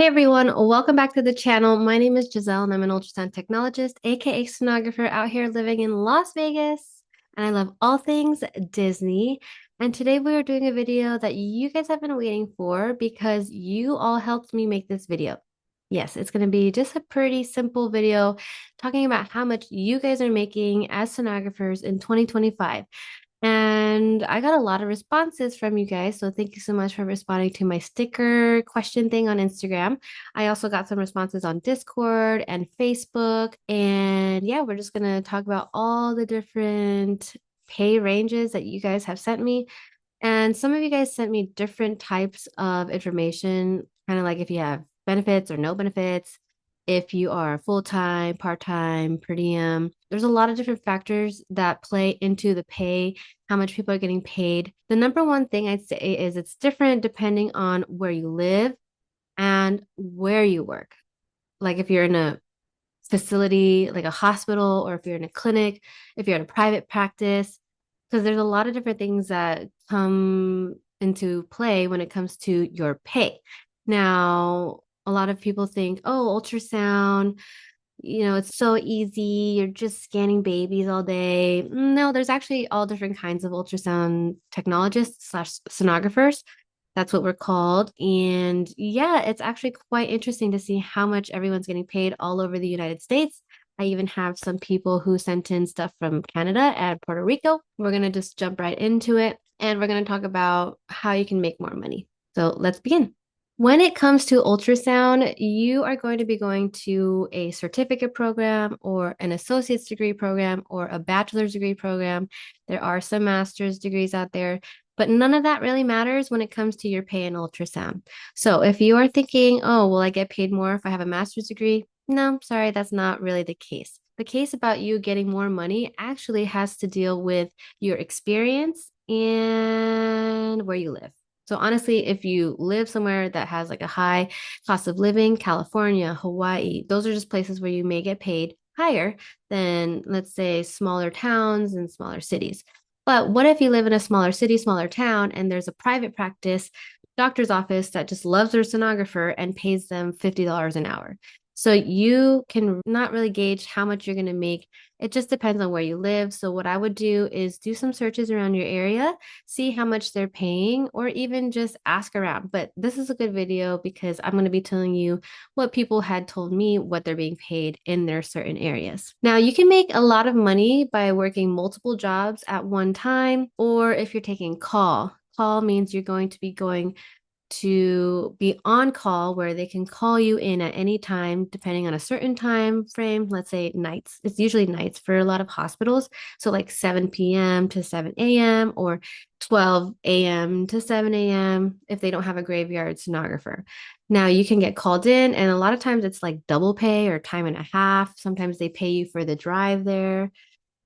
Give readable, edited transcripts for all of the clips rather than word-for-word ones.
Hey everyone, welcome back to the channel. My name is Giselle and I'm an ultrasound technologist, aka sonographer out here living in Las Vegas. And I love all things Disney. And today we are doing a video that you guys have been waiting for because you all helped me make this video. Yes, it's going to be just a pretty simple video talking about how much you guys are making as sonographers in 2025. And I got a lot of responses from you guys. So thank you so much for responding to my sticker question thing on Instagram. I also got some responses on Discord and Facebook. And yeah, we're just going to talk about all the different pay ranges that you guys have sent me. And some of you guys sent me different types of information, kind of like if you have benefits or no benefits, if you are full-time, part-time, per diem. There's a lot of different factors that play into the pay, how much people are getting paid. The number one thing I'd say is it's different depending on where you live and where you work. Like if you're in a facility, like a hospital, or if you're in a clinic, if you're in a private practice, because there's a lot of different things that come into play when it comes to your pay. Now, a lot of people think, oh, ultrasound, it's so easy. You're just scanning babies all day. No, there's actually all different kinds of ultrasound technologists slash sonographers. That's what we're called. And yeah, it's actually quite interesting to see how much everyone's getting paid all over the United States. I even have some people who sent in stuff from Canada and Puerto Rico. We're going to just jump right into it and we're going to talk about how you can make more money. So let's begin. When it comes to ultrasound, you are going to be going to a certificate program or an associate's degree program or a bachelor's degree program. There are some master's degrees out there, but none of that really matters when it comes to your pay in ultrasound. So if you are thinking, oh, will I get paid more if I have a master's degree? No, sorry, that's not really the case. The case about you getting more money actually has to deal with your experience and where you live. So honestly, if you live somewhere that has like a high cost of living, California, Hawaii, those are just places where you may get paid higher than, let's say, smaller towns and smaller cities. But what if you live in a smaller city, smaller town, and there's a private practice doctor's office that just loves their sonographer and pays them $50 an hour? So you can not really gauge how much you're going to make. It just depends on where you live. So what I would do is do some searches around your area, see how much they're paying, or even just ask around. But this is a good video because I'm going to be telling you what people had told me what they're being paid in their certain areas. Now, you can make a lot of money by working multiple jobs at one time, or if you're taking call. Call means you're going to be going to be on call where they can call you in at any time depending on a certain time frame. Let's say nights. It's usually nights for a lot of hospitals, so like 7 p.m. to 7 a.m. or 12 a.m. to 7 a.m. if they don't have a graveyard sonographer. Now you can get called in, and a lot of times it's like double pay or time and a half. Sometimes they pay you for the drive there,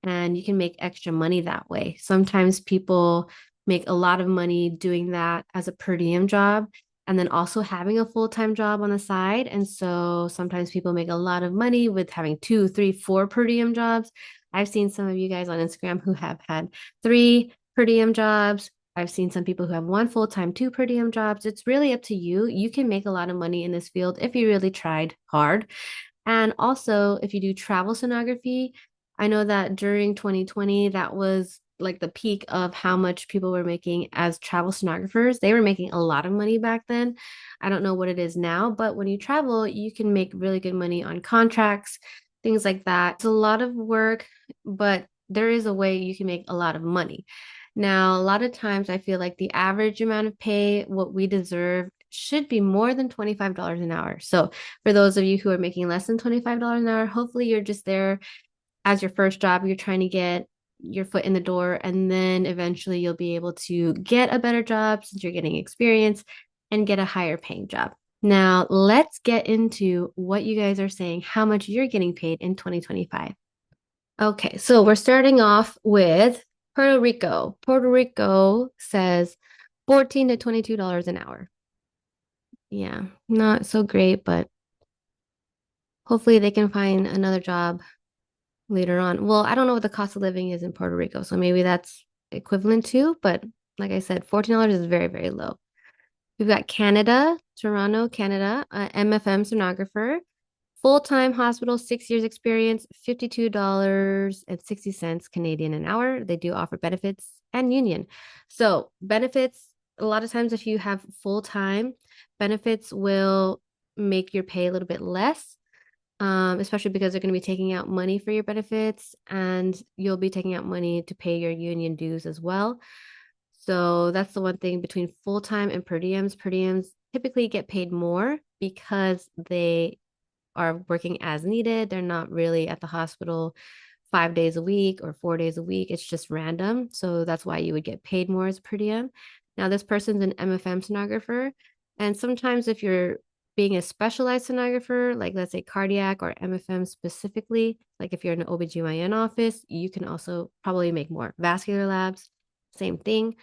and you can make extra money that way. Sometimes people make a lot of money doing that as a per diem job and then also having a full-time job on the side. And so sometimes people make a lot of money with having two, three, four per diem jobs. I've seen some of you guys on Instagram who have had three per diem jobs. I've seen some people who have one full-time, two per diem jobs. It's really up to you. You can make a lot of money in this field if you really tried hard. And also, if you do travel sonography, I know that during 2020, that was like the peak of how much people were making as travel sonographers. They were making a lot of money back then. I don't know what it is now, but when you travel, you can make really good money on contracts, things like that. It's a lot of work, but there is a way you can make a lot of money. Now, a lot of times I feel like the average amount of pay, what we deserve, should be more than $25 an hour. So, for those of you who are making less than $25 an hour, hopefully you're just there as your first job. You're trying to get your foot in the door, and then eventually you'll be able to get a better job since you're getting experience and get a higher paying job. Now, let's get into what you guys are saying, how much you're getting paid in 2025. Okay, so we're starting off with Puerto Rico. Puerto Rico says $14 to $22 an hour. Yeah, not so great, but hopefully they can find another job later on. Well, I don't know what the cost of living is in Puerto Rico, so maybe that's equivalent to, but like I said, $14 is very, very low. We've got Canada, Toronto, Canada, MFM sonographer. Full-time hospital, 6 years experience, $52.60 Canadian an hour. They do offer benefits and union. So benefits, a lot of times if you have full-time, benefits will make your pay a little bit less, especially because they're going to be taking out money for your benefits and you'll be taking out money to pay your union dues as well. So that's the one thing between full-time and per diems. Per diems typically get paid more because they are working as needed. They're not really at the hospital 5 days a week or 4 days a week. It's just random. So that's why you would get paid more as per diem. Now, this person's an MFM sonographer. And sometimes if you're being a specialized sonographer, like let's say cardiac or MFM specifically, like if you're in an OBGYN office, you can also probably make more. Vascular labs, same thing.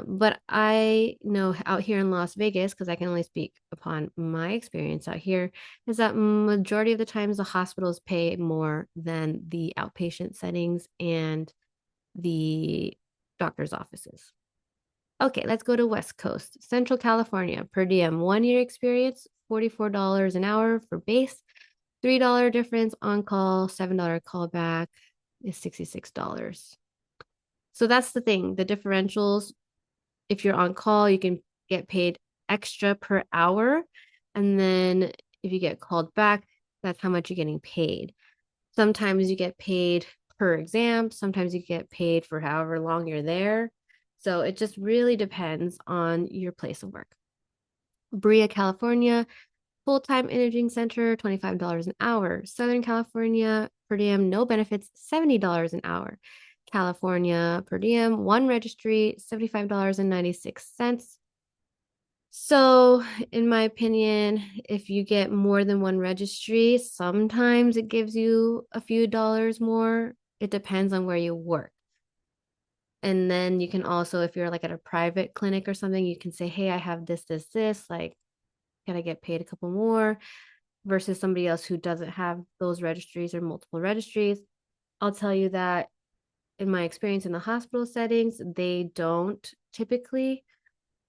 But I know out here in Las Vegas, because I can only speak upon my experience out here, is that majority of the times the hospitals pay more than the outpatient settings and the doctor's offices. Okay, let's go to West Coast. Central California, per diem, 1 year experience, $44 an hour for base, $3 difference on call, $7 callback is $66. So that's the thing, the differentials. If you're on call, you can get paid extra per hour. And then if you get called back, that's how much you're getting paid. Sometimes you get paid per exam. Sometimes you get paid for however long you're there. So it just really depends on your place of work. Brea, California, full-time imaging center, $25 an hour. Southern California, per diem, no benefits, $70 an hour. California, per diem, one registry, $75.96. So, in my opinion, if you get more than one registry, sometimes it gives you a few dollars more. It depends on where you work. And then you can also, if you're like at a private clinic or something, you can say, hey, I have this, like, can I get paid a couple more? Versus somebody else who doesn't have those registries or multiple registries. I'll tell you that in my experience in the hospital settings, they don't typically.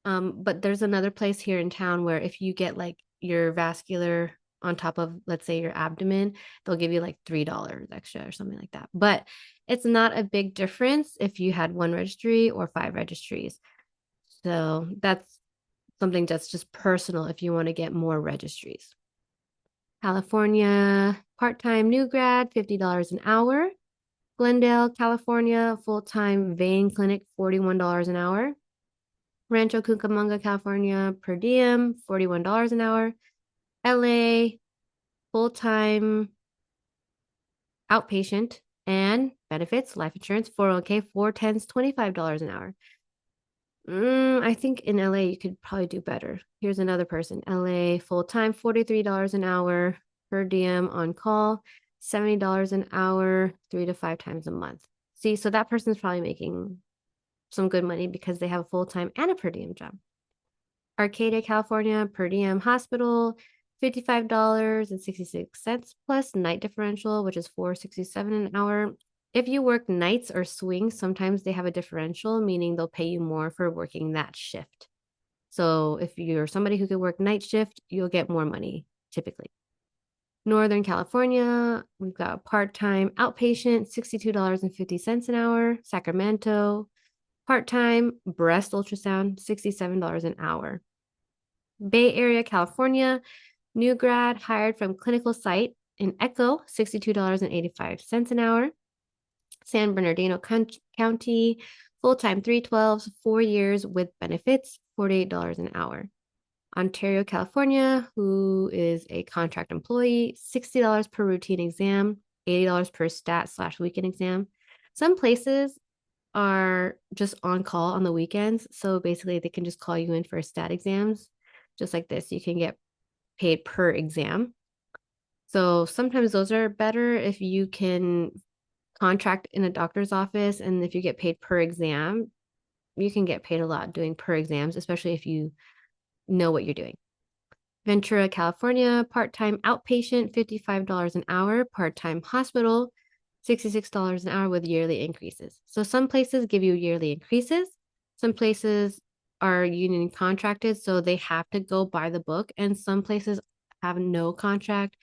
But there's another place here in town where if you get like your vascular on top of, let's say, your abdomen, they'll give you like $3 extra or something like that. But it's not a big difference if you had one registry or 5 registries. So that's something that's just personal if you want to get more registries. California, part-time new grad, $50 an hour. Glendale, California, full-time vein clinic, $41 an hour. Rancho Cucamonga, California, per diem, $41 an hour. LA, full-time outpatient and benefits, life insurance, 401k, 410s, $25 an hour. I think in LA you could probably do better. Here's another person. LA, full-time, $43 an hour, per diem on call, $70 an hour, 3 to 5 times a month. See, so that person's probably making some good money because they have a full-time and a per diem job. Arcadia, California, per diem hospital, $55.66 plus night differential, which is $4.67 an hour. If you work nights or swings, sometimes they have a differential, meaning they'll pay you more for working that shift. So if you're somebody who can work night shift, you'll get more money typically. Northern California, we've got part-time outpatient, $62.50 an hour. Sacramento, part-time breast ultrasound, $67 an hour. Bay Area, California, new grad hired from clinical site in Echo, $62.85 an hour. San Bernardino County, full-time 312s, 4 years with benefits, $48 an hour. Ontario, California, who is a contract employee, $60 per routine exam, $80 per stat/weekend exam. Some places are just on call on the weekends. So basically they can just call you in for stat exams. Just like this, you can get paid per exam. So sometimes those are better if you can contract in a doctor's office, and if you get paid per exam, you can get paid a lot doing per exams, especially if you know what you're doing. Ventura, California, part-time outpatient, $55 an hour, part-time hospital, $66 an hour with yearly increases. So some places give you yearly increases. Some places are union contracted, so they have to go by the book, and some places have no contract,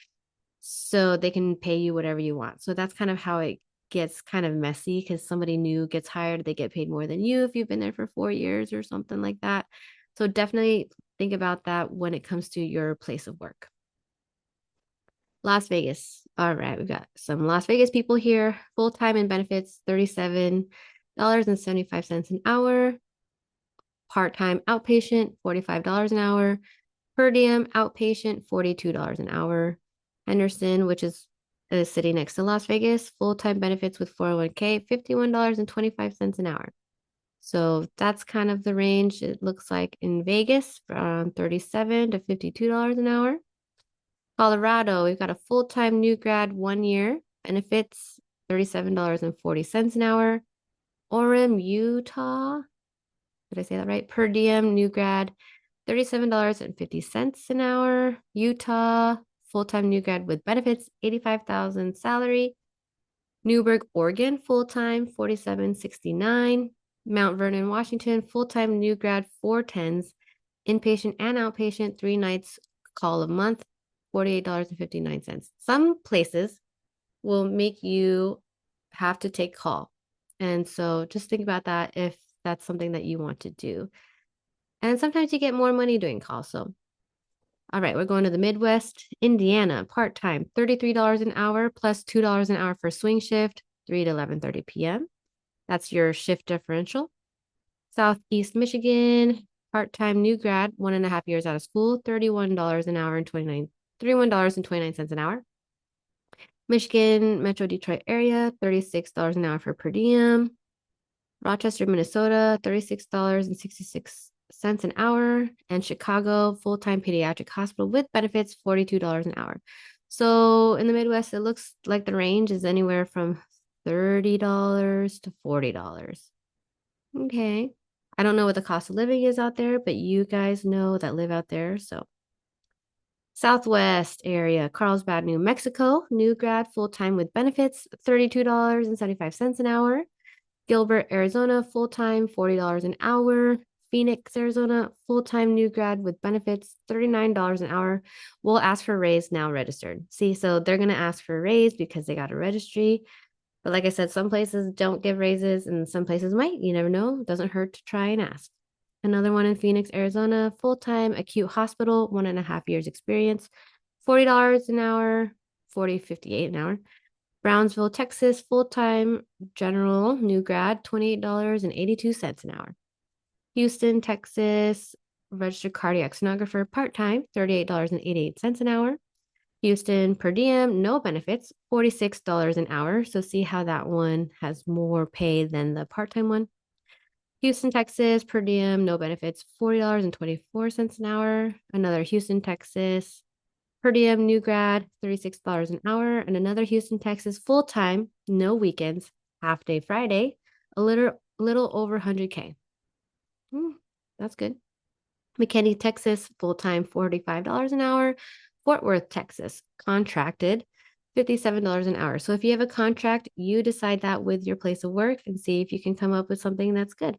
so they can pay you whatever you want. So that's kind of how it gets kind of messy, because somebody new gets hired, they get paid more than you if you've been there for 4 years or something like that. So definitely think about that when it comes to your place of work. Las Vegas. All right, we've got some Las Vegas people here. Full-time and benefits, $37.75 an hour. Part-time outpatient, $45 an hour. Per diem outpatient, $42 an hour. Henderson, which is a city next to Las Vegas, full-time benefits with 401k, $51.25 an hour. So that's kind of the range it looks like in Vegas, from $37 to $52 an hour. Colorado, we've got a full-time new grad 1 year, benefits $37.40 an hour. Orem, Utah, did I say that right? Per diem new grad, $37.50 an hour. Utah, full-time new grad with benefits, $85,000 salary. Newburgh, Oregon, full-time, $47.69. Mount Vernon, Washington, full-time new grad 410s, inpatient and outpatient, 3 nights call a month, $48.59. Some places will make you have to take call. And so just think about that if that's something that you want to do. And sometimes you get more money doing call. So, all right, we're going to the Midwest. Indiana, part-time, $33 an hour plus $2 an hour for swing shift, 3 to 11:30 p.m. That's your shift differential. Southeast Michigan, part-time new grad, 1.5 years out of school, $31 an hour and $31.29 an hour. Michigan, Metro Detroit area, $36 an hour for per diem. Rochester, Minnesota, $36.66 an hour. And Chicago, full-time pediatric hospital with benefits, $42 an hour. So in the Midwest, it looks like the range is anywhere from $30 to $40. Okay. I don't know what the cost of living is out there, but you guys know that live out there. So Southwest area, Carlsbad, New Mexico, new grad, full-time with benefits, $32.75 an hour. Gilbert, Arizona, full-time, $40 an hour. Phoenix, Arizona, full-time new grad with benefits, $39 an hour. We'll ask for a raise now registered. See, so they're going to ask for a raise because they got a registry. But like I said, some places don't give raises and some places might. You never know. It doesn't hurt to try and ask. Another one in Phoenix, Arizona, full-time acute hospital, 1.5 years experience, $40 an hour, $40.58 an hour. Brownsville, Texas, full-time general new grad, $28.82 an hour. Houston, Texas, registered cardiac sonographer, part-time, $38.88 an hour. Houston, per diem, no benefits, $46 an hour. So see how that one has more pay than the part-time one. Houston, Texas, per diem, no benefits, $40.24 an hour. Another Houston, Texas, per diem, new grad, $36 an hour. And another Houston, Texas, full-time, no weekends, half day Friday, a little over 100K. That's good. McKinney, Texas, full-time, $45 an hour. Fort Worth, Texas, contracted, $57 an hour. So if you have a contract, you decide that with your place of work and see if you can come up with something that's good.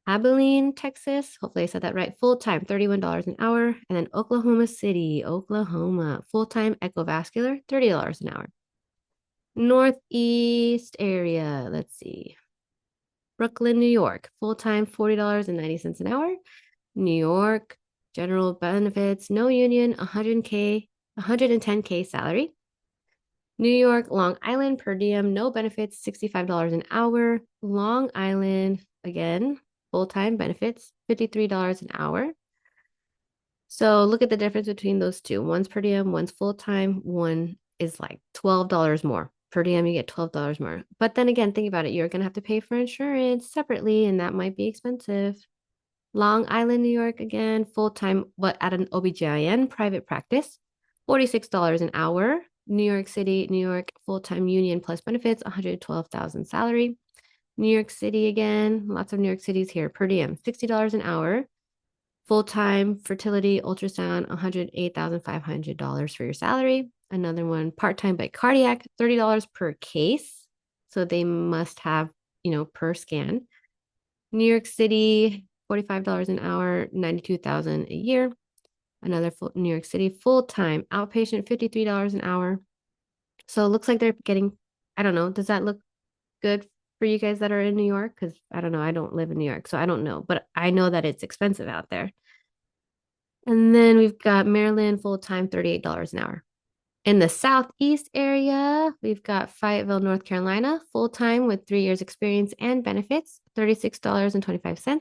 Abilene, Texas, hopefully I said that right, full-time, $31 an hour. And then Oklahoma City, Oklahoma, full-time echovascular, $30 an hour. Northeast area, let's see. Brooklyn, New York, full-time, $40.90 an hour. New York, general benefits, no union, 110K salary. New York, Long Island, per diem, no benefits, $65 an hour. Long Island, again, full-time benefits, $53 an hour. So look at the difference between those two. One's per diem, one's full-time, one is like $12 more. Per diem, you get $12 more. But then again, think about it. You're going to have to pay for insurance separately, and that might be expensive. Long Island, New York, again, full-time, but at an OBGYN private practice, $46 an hour. New York City, New York, full-time union plus benefits, $112,000 salary. New York City again, lots of New York cities here, per diem, $60 an hour. Full-time fertility ultrasound, $108,500 for your salary. Another one, part-time but cardiac, $30 per case. So they must have, per scan. New York City, $45 an hour, 92,000 a year. Another New York City full-time outpatient, $53 an hour. So it looks like they're getting, I don't know, does that look good for you guys that are in New York? Because I don't know, I don't live in New York, so I don't know, but I know that it's expensive out there. And then we've got Maryland full-time, $38 an hour. In the Southeast area, we've got Fayetteville, North Carolina, full-time with 3 years experience and benefits, $36.25.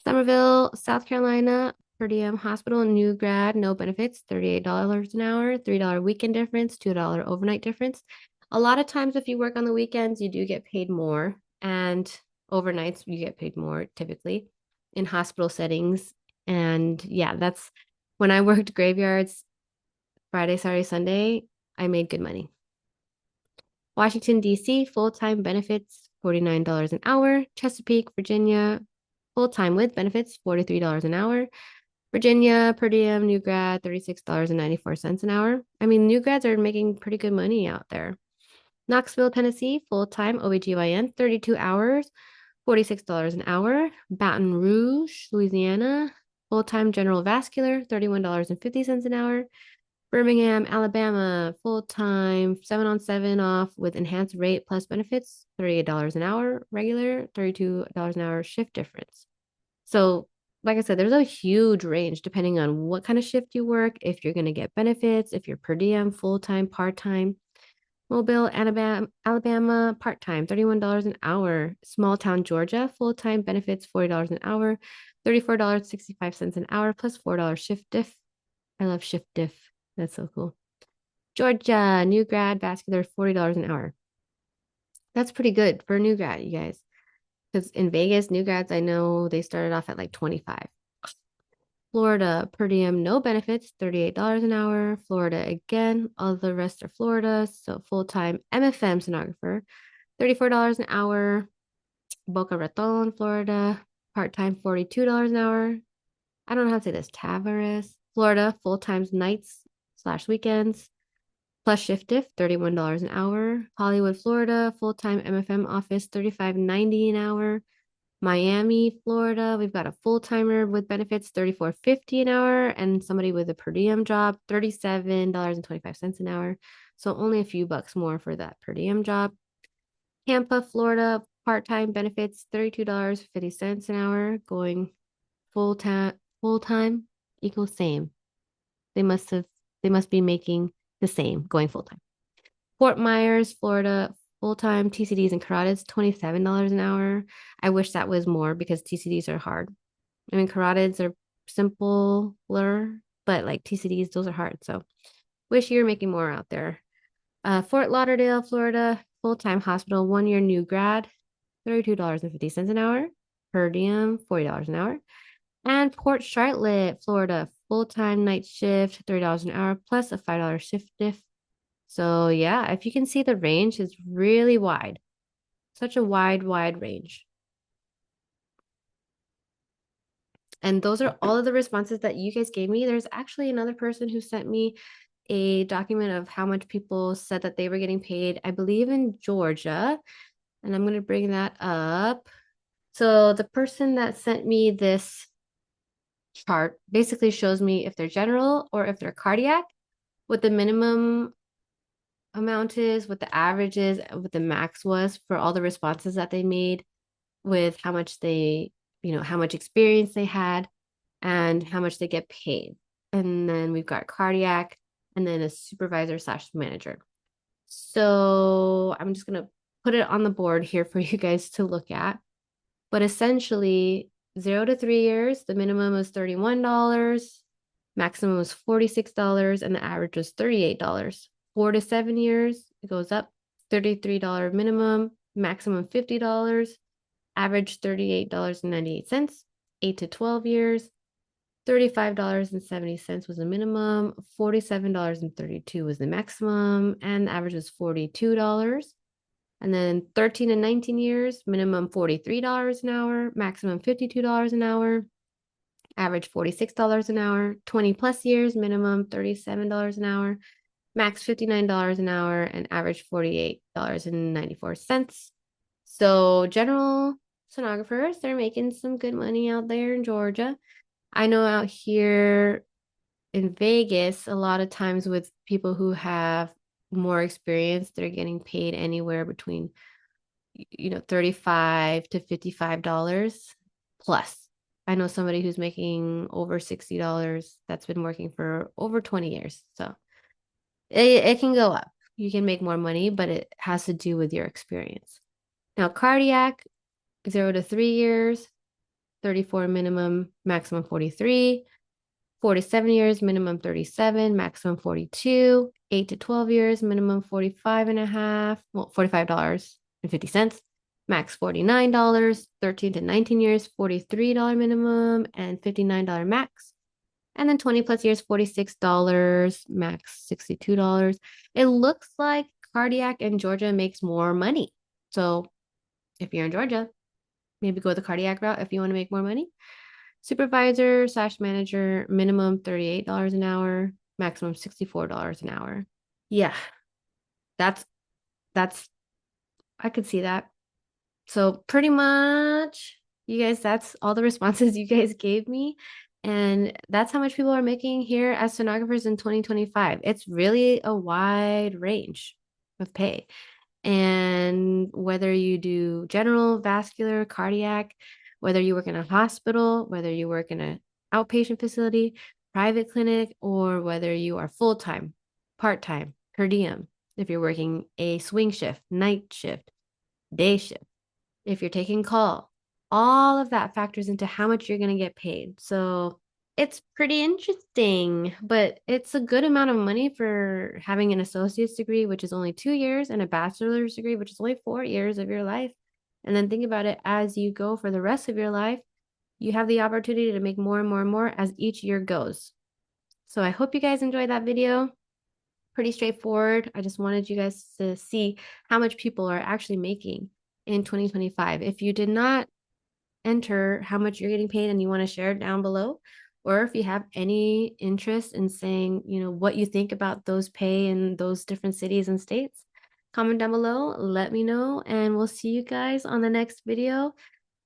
Somerville, South Carolina, per diem hospital, new grad, no benefits, $38 an hour, $3 weekend difference, $2 overnight difference. A lot of times, if you work on the weekends, you do get paid more, and overnights, you get paid more typically in hospital settings. And yeah, that's when I worked graveyards, Friday, Saturday, Sunday, I made good money. Washington, D.C., full-time benefits, $49 an hour. Chesapeake, Virginia, full-time with benefits, $43 an hour. Virginia, per diem, new grad, $36.94 an hour. I mean, new grads are making pretty good money out there. Knoxville, Tennessee, full-time OBGYN, 32 hours, $46 an hour. Baton Rouge, Louisiana, full-time general vascular, $31.50 an hour. Birmingham, Alabama, full-time, 7 on 7 off with enhanced rate plus benefits, $38 an hour, regular, $32 an hour, shift difference. So, like I said, there's a huge range depending on what kind of shift you work, if you're going to get benefits, if you're per diem, full-time, part-time. Mobile, Alabama, part-time, $31 an hour. Small town, Georgia, full-time, benefits, $40 an hour, $34.65 an hour, plus $4 shift diff. I love shift diff. That's so cool. Georgia, new grad, vascular, $40 an hour. That's pretty good for a new grad, you guys. Because in Vegas, new grads, I know they started off at like 25. Florida, per diem, no benefits, $38 an hour. Florida again, all the rest are Florida. So full-time MFM sonographer, $34 an hour. Boca Raton, Florida, part-time, $42 an hour. I don't know how to say this. Tavares, Florida, full-time nights/weekends, plus shift diff, $31 an hour. Hollywood, Florida, full-time MFM office, $35.90 an hour. Miami, Florida, we've got a full-timer with benefits, $34.50 an hour, and somebody with a per diem job, $37.25 an hour. So only a few bucks more for that per diem job. Tampa, Florida, part-time benefits, $32.50 an hour, going full-time equals same. They must be making the same going full-time. Fort Myers, Florida, full-time TCDs and carotids, $27 an hour. I wish that was more because TCDs are hard. I mean, carotids are simpler, but like TCDs, those are hard. So wish you were making more out there. Fort Lauderdale, Florida, full-time hospital, 1 year new grad, $32.50 an hour. Per diem, $40 an hour. And Port Charlotte, Florida, full-time night shift, $30 an hour, plus a $5 shift diff. So yeah, if you can see, the range is really wide. Such a wide range. And those are all of the responses that you guys gave me. There's actually another person who sent me a document of how much people said that they were getting paid, I believe in Georgia. And I'm going to bring that up. So the person that sent me this chart basically shows me if they're general or if they're cardiac, what the minimum amount is, what the average is, what the max was for all the responses that they made, with how much they, how much experience they had and how much they get paid. And then we've got cardiac and then a supervisor/manager. So I'm just going to put it on the board here for you guys to look at. But essentially, 0 to 3 years, the minimum was $31, maximum was $46, and the average was $38. 4 to 7 years, it goes up, $33 minimum, maximum $50, average $38.98. 8 to 12 years, $35.70 was the minimum, $47.32 was the maximum, and the average was $42. And then 13 and 19 years, minimum $43 an hour, maximum $52 an hour, average $46 an hour. 20 plus years, minimum $37 an hour, max $59 an hour, and average $48.94. So general sonographers. They're making some good money out there in Georgia. I know out here in Vegas, a lot of times with people who have more experience, they're getting paid anywhere between, 35 to $55 plus. I know somebody who's making over $60 that's been working for over 20 years. So it can go up. You can make more money, but it has to do with your experience. Now, cardiac, 0 to 3 years, 34 minimum, maximum 43. 4 to 7 years, minimum 37, maximum 42. 8 to 12 years, minimum 45 and a half, well, $45.50, max $49. 13 to 19 years, $43 minimum and $59 max. And then 20 plus years, $46, max $62. It looks like cardiac in Georgia makes more money. So if you're in Georgia, maybe go the cardiac route if you want to make more money. Supervisor slash manager, minimum $38 an hour, maximum $64 an hour. Yeah, that's that's I could see that. So pretty much, you guys, that's all the responses you guys gave me. And that's how much people are making here as sonographers in 2025. It's really a wide range of pay. And whether you do general, vascular, cardiac, whether you work in a hospital, whether you work in an outpatient facility, private clinic, or whether you are full-time, part-time, per diem, if you're working a swing shift, night shift, day shift, if you're taking call, all of that factors into how much you're going to get paid. So it's pretty interesting, but it's a good amount of money for having an associate's degree, which is only 2 years, and a bachelor's degree, which is only 4 years of your life. And then think about it as you go for the rest of your life, you have the opportunity to make more and more and more as each year goes. So I hope you guys enjoyed that video. Pretty straightforward. I just wanted you guys to see how much people are actually making in 2025. If you did not enter how much you're getting paid and you want to share it down below, or if you have any interest in saying, what you think about those pay in those different cities and states, comment down below, let me know, and we'll see you guys on the next video.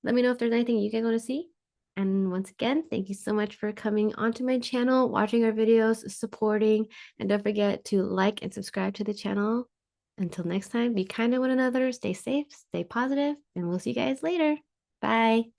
Let me know if there's anything you guys want to see. And once again, thank you so much for coming onto my channel, watching our videos, supporting, and don't forget to like and subscribe to the channel. Until next time, be kind to one another, stay safe, stay positive, and we'll see you guys later. Bye.